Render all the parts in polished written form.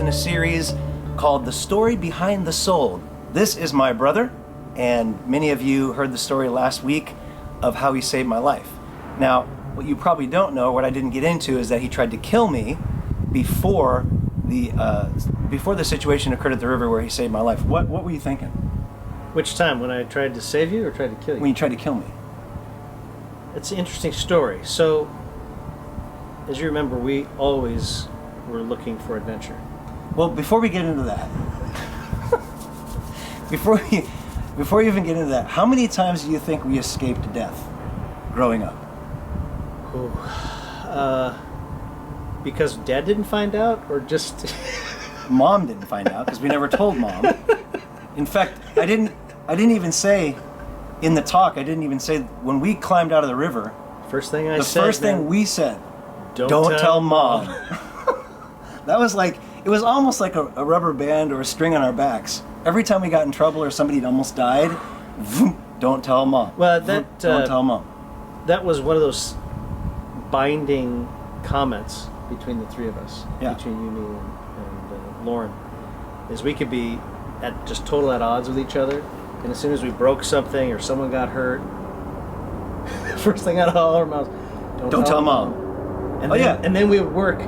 in a series called The Story Behind the Soul. This is my brother, and many of you heard the story last week of how he saved my life. Now, what you probably don't know, what I didn't get into, is that he tried to kill me before the situation occurred at the river where he saved my life. What were you thinking? Which time? When I tried to save you or tried to kill you? When you tried to kill me. It's an interesting story. So, as you remember, we always were looking for adventure. Well, before we get into that, before you even get into that, how many times do you think we escaped death growing up? Ooh. Because Dad didn't find out, or just Mom didn't find out because we never told Mom. In fact, I didn't even say in the talk. I didn't even say when we climbed out of the river. First thing The first thing we said, don't tell Mom. That was like, it was almost like a rubber band or a string on our backs. Every time we got in trouble or somebody had almost died, don't tell Mom. Well, don't tell Mom. That was one of those binding comments between the three of us, Yeah. between you, me, and Lauren, is we could be just total at odds with each other, and as soon as we broke something or someone got hurt, first thing out of all our mouths, don't tell Mom. And then, and then we would work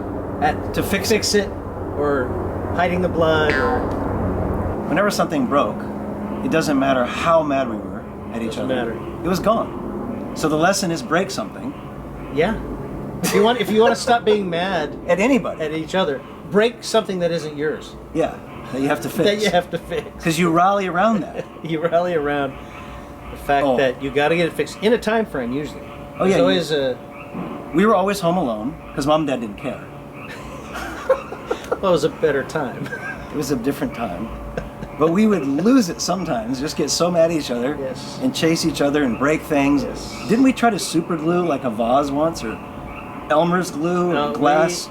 to fix it, or hiding the blood, or whenever something broke, it doesn't matter how mad we were at each other. Matter. It was gone. So the lesson is break something. Yeah. If you want to stop being mad At anybody. at each other, break something that isn't yours. Yeah, that you have to fix. That you have to fix. Because you rally around that. You rally around the fact that you got to get it fixed in a time frame. Usually, Oh yeah. We were always home alone because Mom and Dad didn't care. Well, it was a better time. It was a different time. But we would lose it sometimes, just get so mad at each other, Yes. and chase each other and break things. Yes. Didn't we try to super glue like a vase once, or Elmer's glue, or glass?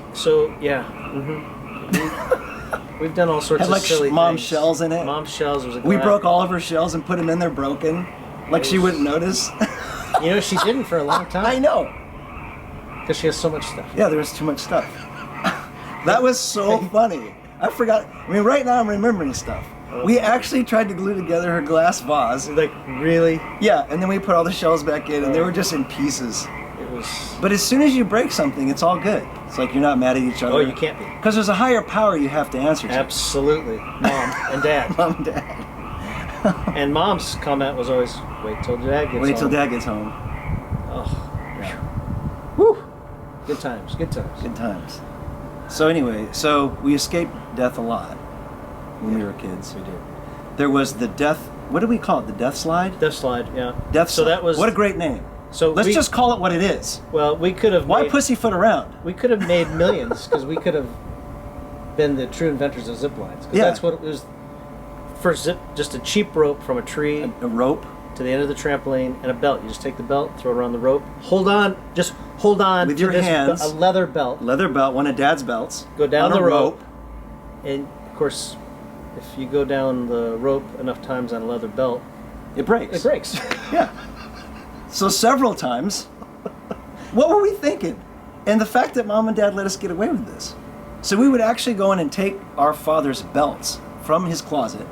We've done all sorts Had of like silly mom things. shells in it. Mom shells was a We glass. broke all of her shells and put them in there broken, like she wouldn't notice. You know, she didn't for a long time. I know. Because she has so much stuff. Yeah, there was too much stuff. That was so funny. I forgot. I mean, right now I'm remembering stuff. We actually tried to glue together her glass vase. Like, really? Yeah, and then we put all the shells back in, and they were just in pieces. It was... But as soon as you break something, it's all good. It's like you're not mad at each other. Oh, you can't be. Because there's a higher power you have to answer to. Absolutely. Mom and Dad. Mom and Dad. And Mom's comment was always, wait till Dad gets home. Wait till Dad gets home. Oh, Yeah. whew. Good times, good times. Good times. So anyway, we escaped death a lot when we were kids. We did. There was the death, what do we call it? The death slide? Death slide, yeah. Death So slide. that was... What a great name. So Let's just call it what it is. Well, we could have Why made... pussyfoot around? We could have made millions, because we could have been the true inventors of zip lines. 'Cause Yeah. that's what it was. First zip, just a cheap rope from a tree A rope. to the end of the trampoline, and a belt. You just take the belt, throw it around the rope, hold on With to your this hands. a leather belt, Leather belt, one of Dad's belts. go down on the a rope, and of course, if you go down the rope enough times on a leather belt, It breaks. it breaks. Yeah. So several times. What were we thinking? And the fact that Mom and Dad let us get away with this. So we would actually go in and take our father's belts from his closet,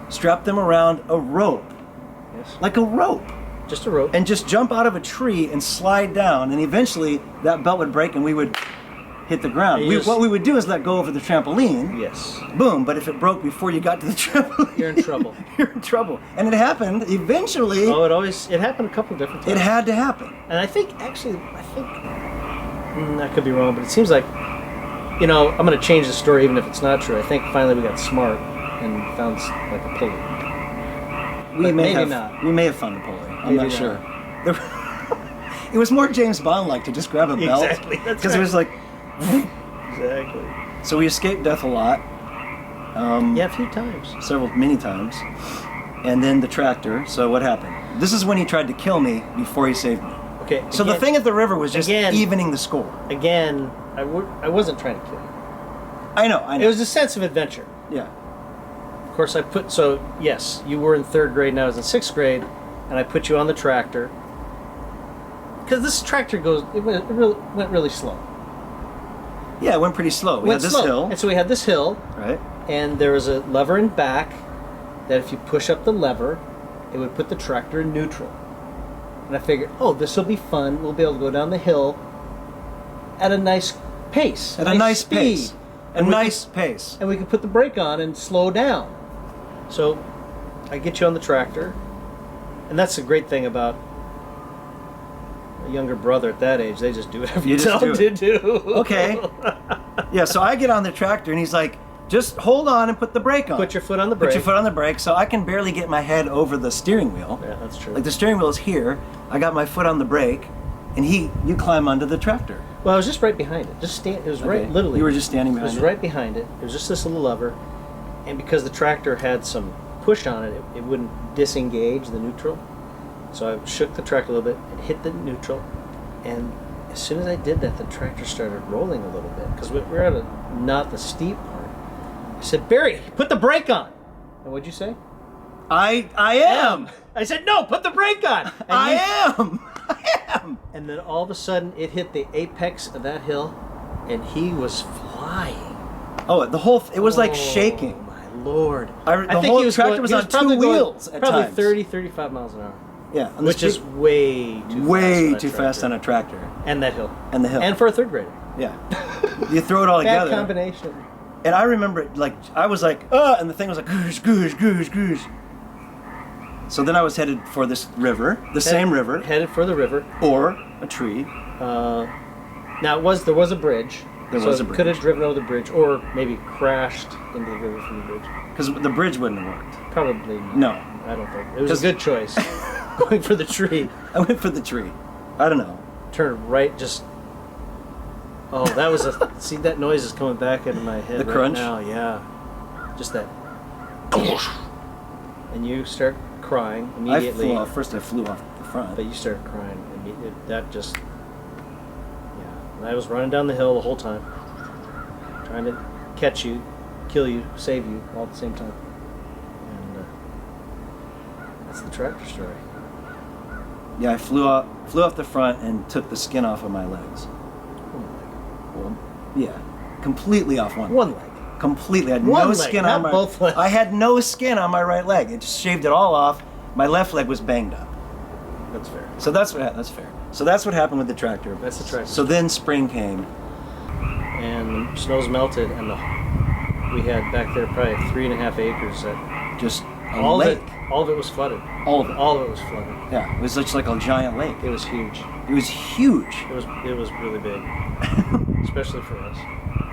strap them around a rope, Yes. like a rope, Just a rope. and just jump out of a tree and slide down. And eventually that belt would break and we would hit the ground. And you just- What we would do is let go over the trampoline. Yes. Boom. But if it broke before you got to the trampoline, You're in trouble. You're in trouble. And it happened eventually. Oh, it happened a couple of different times. It had to happen. And I think I could be wrong, but it seems like, I'm going to change the story even if it's not true. I think finally we got smart and found like a pulley. But maybe not. We may have found a pulley. I'm Maybe not sure. It was more James Bond-like to just grab a belt. Exactly, that's Because it right. was like. Exactly. So we escaped death a lot. Yeah, a few times. Many times. And then the tractor. So what happened? This is when he tried to kill me before he saved me. Okay. So the thing at the river was just again- evening the score. Again, I wasn't trying to kill you. I know. It was a sense of adventure. Yeah. Of course, yes, you were in 3rd grade and I was in 6th grade, and I put you on the tractor. Because this tractor went really slow. Yeah, it went pretty slow. We had this slow. hill, And so we had this hill, right? and there was a lever in back that if you push up the lever, it would put the tractor in neutral. And I figured, oh, this will be fun. We'll be able to go down the hill at a nice pace. At a nice speed. pace. A And we nice pace. And we could put the brake on and slow down. So I get you on the tractor. And that's the great thing about a younger brother at that age. They just do whatever you You tell just them do to do. Okay. Yeah, so I get on the tractor and he's like, just hold on and put the brake on. Put your foot on the brake. Put your foot on the brake. So I can barely get my head over the steering wheel. Yeah, that's true. Like the steering wheel is here. I got my foot on the brake, and you climb onto the tractor. Well, I was just right behind it. It was right, Okay. literally. You were just standing It behind was it? right behind it. It was just this little lever, and because the tractor had some push on it, it wouldn't disengage the neutral. So I shook the tractor a little bit and hit the neutral, and as soon as I did that, the tractor started rolling a little bit because we're at not the steep part. I said, Barry, put the brake on. And what'd you say? I am. I said, no, put the brake on. And I you- am. I am. And then all of a sudden, it hit the apex of that hill, and he was flying. Oh, it was like shaking. My Lord. The whole tractor was on probably two wheels at probably times. 30, 35 miles an hour. Yeah, on the Which is street. way too fast. way for too that fast tractor. on a tractor. And that hill. And the hill. And for a third grader. Yeah. You throw it all Bad together. combination. And I remember, like, I was like, and the thing was like, goosh, goosh, goosh, goosh. So then I was headed for this river, the same river, Headed for the river. or a tree. Now, there was a bridge. There so was a you could have bridge. driven over the bridge, or maybe crashed into the river from the bridge. Because the bridge wouldn't have worked. Probably not. No. I don't think. It was 'Cause- a good choice. Going for the tree. I went for the tree. I don't know. Turn right, just. Oh, that was see, that noise is coming back into my head The right crunch? now. Yeah, just that. And you start crying immediately. First I flew off the front. But you started crying immediately. That just. Yeah, and I was running down the hill the whole time, trying to catch you, kill you, save you, all at the same time. And that's the tractor story. Yeah, I flew off the front and took the skin off of my legs. Well, yeah, completely off one. One leg. Completely. I had One no leg, skin not on my. both legs. I had no skin on my right leg. It just shaved it all off. My left leg was banged up. That's fair. So that's fair. So that's what happened with the tractor. That's the tractor. So then spring came. And the snow's melted, and we had back there probably 3.5 acres that Just a all lake. of it was flooded. All of it. All of it was flooded. Yeah, it was just like a giant lake. It was huge. It was huge. It was really big, especially for us.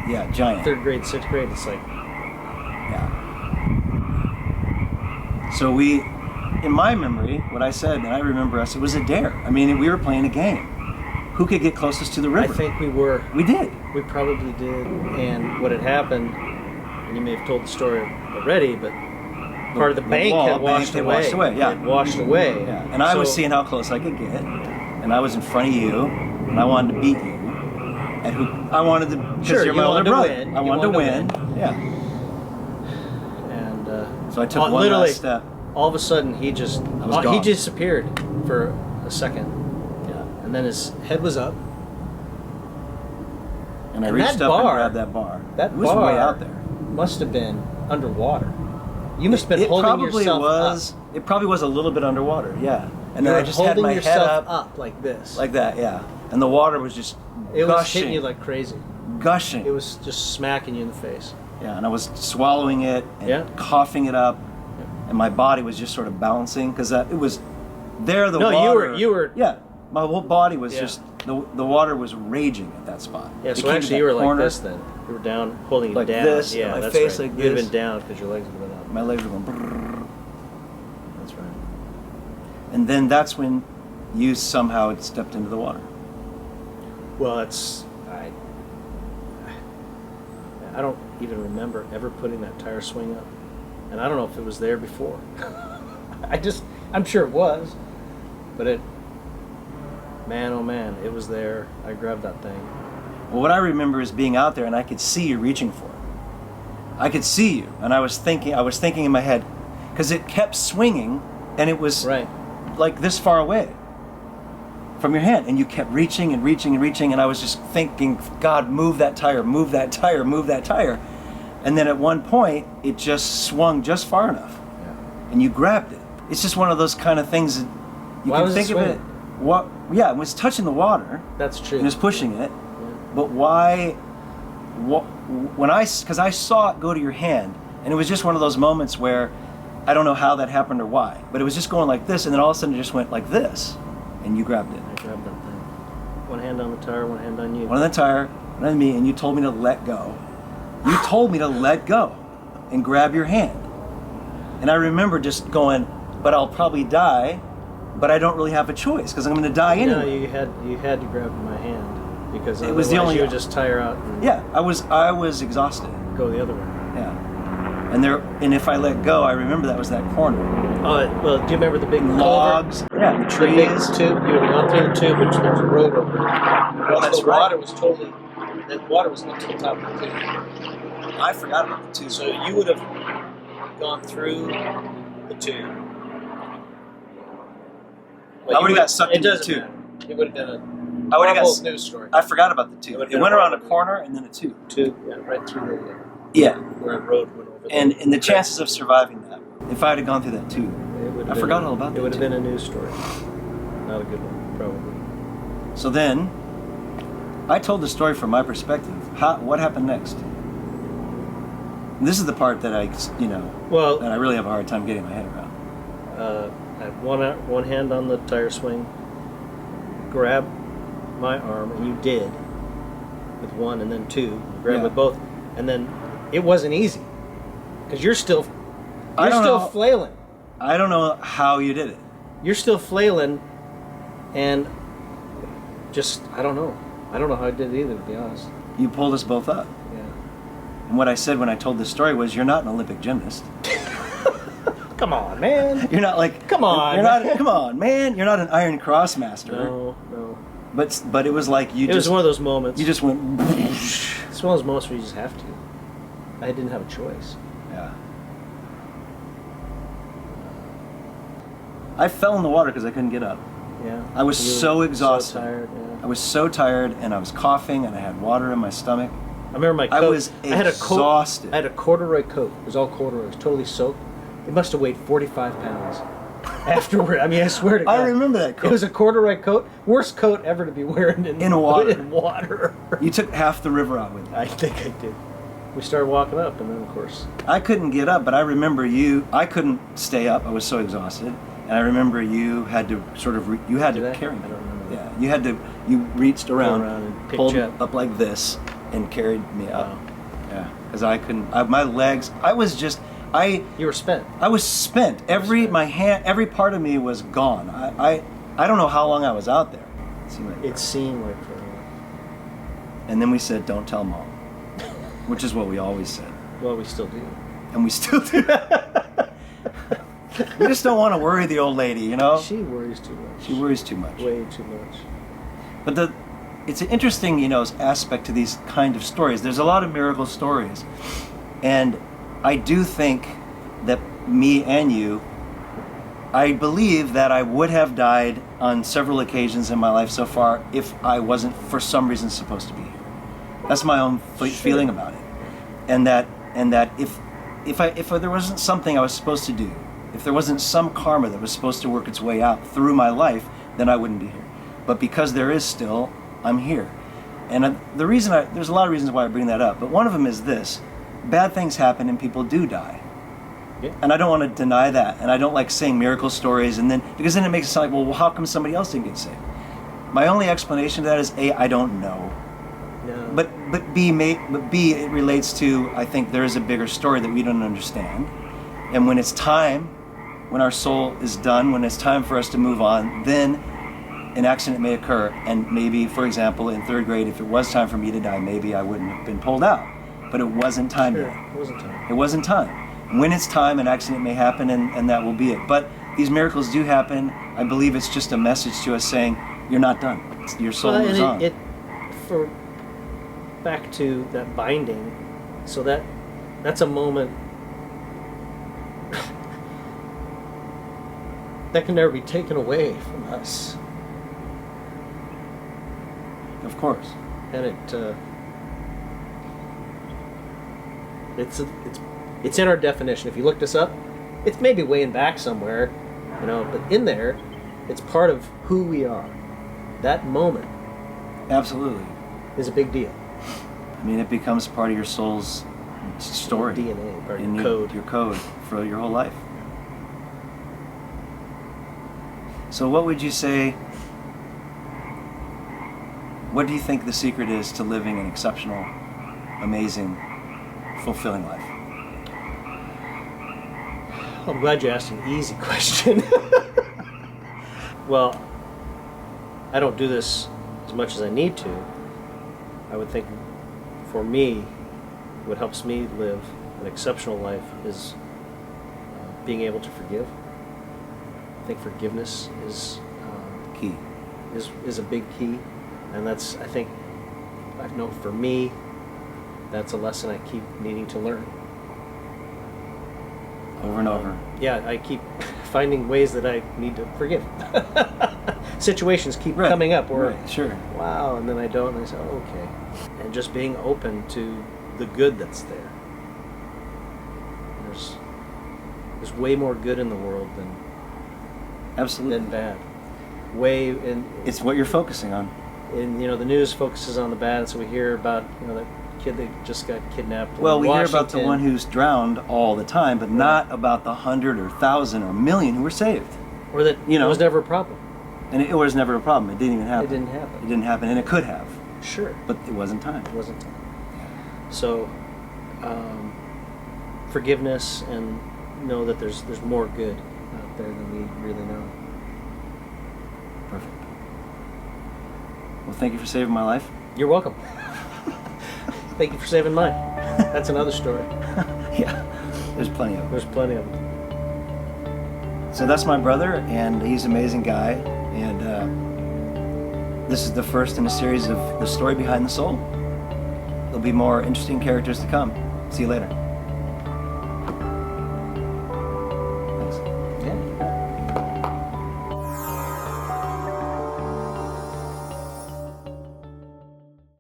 Yeah, giant. Third grade, sixth grade, it's like Yeah. So in my memory, what I said, and I remember us, it was a dare. I mean, we were playing a game. Who could get closest to the river? I think we were. We did. We probably did. And what had happened, and you may have told the story already, but part of the bank had washed away. Yeah. It washed away. Yeah. And I was So- seeing how close I could get, and I was in front of you, and I wanted to beat you. And I wanted to, because Sure, you're you my older wanted to brother. win. I You wanted to wanted win. Yeah. And So I took one literally, last step. all of a sudden, he was he gone. disappeared for a second, Yeah. and then his head was up. And I And reached that up and bar- grabbed that bar. That it was bar way out there. must have been underwater. You must have been It holding probably yourself was. up. It probably was a little bit underwater. Yeah. And You then were I just had holding my head yourself up like this. like that. Yeah. And the water was just it was gushing, hitting you like crazy. gushing. It was just smacking you in the face. Yeah. And I was swallowing it and Yeah. coughing it up, and my body was just sort of balancing because it was there. The No, water. you were. Yeah. My whole body was Yeah. just the water was raging at that spot. Yeah. It So came to actually, that you were like corner, this then. You were down, holding Like it down. this, Yeah, and my that's face right. like You'd have this. been down because your legs would have been up. My legs were going. Brrr. That's right. And then that's when you somehow had stepped into the water. Well, I don't even remember ever putting that tire swing up, and I don't know if it was there before. I'm sure it was, but man, oh man, it was there. I grabbed that thing. Well, what I remember is being out there and I could see you reaching for it. I could see you, and I was thinking in my head, because it kept swinging, and it was Right. like this far away. from your hand, and you kept reaching and reaching and reaching, and I was just thinking, God, move that tire, move that tire, move that tire. And then at one point, it just swung just far enough, and you grabbed it. It's just one of those kind of things that you Why can was think it of it. What? Yeah, it was touching the water. That's true. It was pushing it. But why? Because I saw it go to your hand, and it was just one of those moments where I don't know how that happened or why, but it was just going like this, and then all of a sudden it just went like this, and you grabbed it. I grabbed that thing. One hand on the tire, one hand on you. One on the tire, one on me, and you told me to let go. You told me to let go and grab your hand. And I remember just going, but I'll probably die, but I don't really have a choice because I'm going to die anyway. No, you had to grab my hand because it was the only. You would just tire out. And yeah, I was exhausted. Go the other way. Yeah, and if I let go, I remember that was that corner. Oh well, do you remember the big logs? culvert? Yeah, the The trees. big tube. You would have gone through the tube, which there's a road over. Oh, that's the right. water was totally. The water was up to the top of the tube. I forgot about the tube. So you would have gone through the tube. I would have got sucked into the tube. It would have been a I would have Marvel got. news story. I forgot about the tube. It It went around a corner and then a tube. Tube, yeah, right through Yeah, where a road went over. and the chances of surviving that, if I had gone through that tube. It would have I been forgot all about that It would have too. been a news story. Not a good one, probably. So then, I told the story from my perspective. What happened next? This is the part that Well, that I really have a hard time getting my head around. I had one hand on the tire swing, grab my arm, and you did with one and then two. Grab Yeah. with both, and then it wasn't easy because you're still I don't know. flailing. I don't know how you did it. You're still flailing, and just I don't know. I don't know how I did it either, to be honest. You pulled us both up. Yeah. And what I said when I told this story was, you're not an Olympic gymnast. Come on, man. You're not like. Come on. You're not. Come on, man. You're not an Iron Cross master. No. But it was like It was one of those moments. You just went. It's one of those moments where you just have to. I didn't have a choice. Yeah. I fell in the water because I couldn't get up. Yeah. I was You were so exhausted. So tired. Yeah. I was so tired, and I was coughing, and I had water in my stomach. I remember my coat. I was had a coat. exhausted. I had a corduroy coat. It was all corduroy. It was totally soaked. It must have weighed 45 pounds. Afterward, I mean, I swear to God. I remember that coat. It was a corduroy coat. Worst coat ever to be wearing In water. In water. You took half the river out with you. I think I did. We started walking up, and then of course. I couldn't get up, but I remember you. I couldn't stay up. I was so exhausted, and I remember you had to sort of. You had Did to I? carry me. I don't remember. Yeah, you had to. You reached around, and picked pulled you me up. up like this, and carried me up. Wow. Yeah, because I couldn't. My legs. I was just. You were spent. I was spent. My hand, every part of me was gone. I don't know how long I was out there. It seemed like forever. And then we said, "Don't tell Mom," which is what we always said, Well, we still do. and we still do. We just don't want to worry the old lady, you know. She worries too much. She worries too much. Way too much. But it's an interesting, aspect to these kind of stories. There's a lot of miracle stories, and I do think that me and you, I believe that I would have died on several occasions in my life so far if I wasn't for some reason supposed to be here. That's my own feeling about it, and that if there wasn't something I was supposed to do, if there wasn't some karma that was supposed to work its way out through my life, then I wouldn't be here. But because there is still, I'm here. And there's a lot of reasons why I bring that up, but one of them is this: bad things happen and people do die. Yeah. And I don't want to deny that, and I don't like saying miracle stories, because then it makes it sound like, well, how come somebody else didn't get saved? My only explanation to that is A, I don't know. No. But B, it relates to, I think there is a bigger story that we don't understand. And when it's time, when our soul is done, when it's time for us to move on, then an accident may occur. And maybe, for example, in third grade, if it was time for me to die, maybe I wouldn't have been pulled out. But it wasn't time Sure, yet. it wasn't time. It wasn't time. When it's time, an accident may happen, and that will be it. But these miracles do happen. I believe it's just a message to us saying, you're not done. Your soul Well, moves on. and for back to that binding, so that's a moment that can never be taken away from us. Of course. And it's in our definition. If you looked us up, it's maybe way in back somewhere, but in there, it's part of who we are. That moment Absolutely. is a big deal. I mean, it becomes part of your soul's story. DNA, part of in your code. Your code for your whole life. So what would you say, what do you think the secret is to living an exceptional, amazing, fulfilling life? I'm glad you asked an easy question. Well, I don't do this as much as I need to. I would think for me, what helps me live an exceptional life is being able to forgive. I think forgiveness is Key. is a big key, and that's, I know for me, that's a lesson I keep needing to learn. Over and over. Yeah, I keep finding ways that I need to forgive. Situations keep Right. coming up where, Right, sure. wow, and then I don't, and I say, oh, okay. And just being open to the good that's there. There's way more good in the world than Absolutely. bad. Way in It's what you're focusing on. the news focuses on the bad, and so we hear about that kid that just got kidnapped. Well, in we hear about the Washington. one who's drowned all the time, but not about the 100 or 1,000 or million who were saved. or that was never a problem. And it was never a problem. It didn't even happen. It didn't happen. It didn't happen, and it could have, Sure. but it wasn't time. It wasn't time. So, forgiveness, and know that there's more good out there than we really know. Perfect. Well, thank you for saving my life. You're welcome. Thank you for saving mine. That's another story. Yeah, there's plenty of them. There's plenty of them. So that's my brother, and he's an amazing guy. And this is the first in a series of The Story Behind the Soul. There'll be more interesting characters to come. See you later.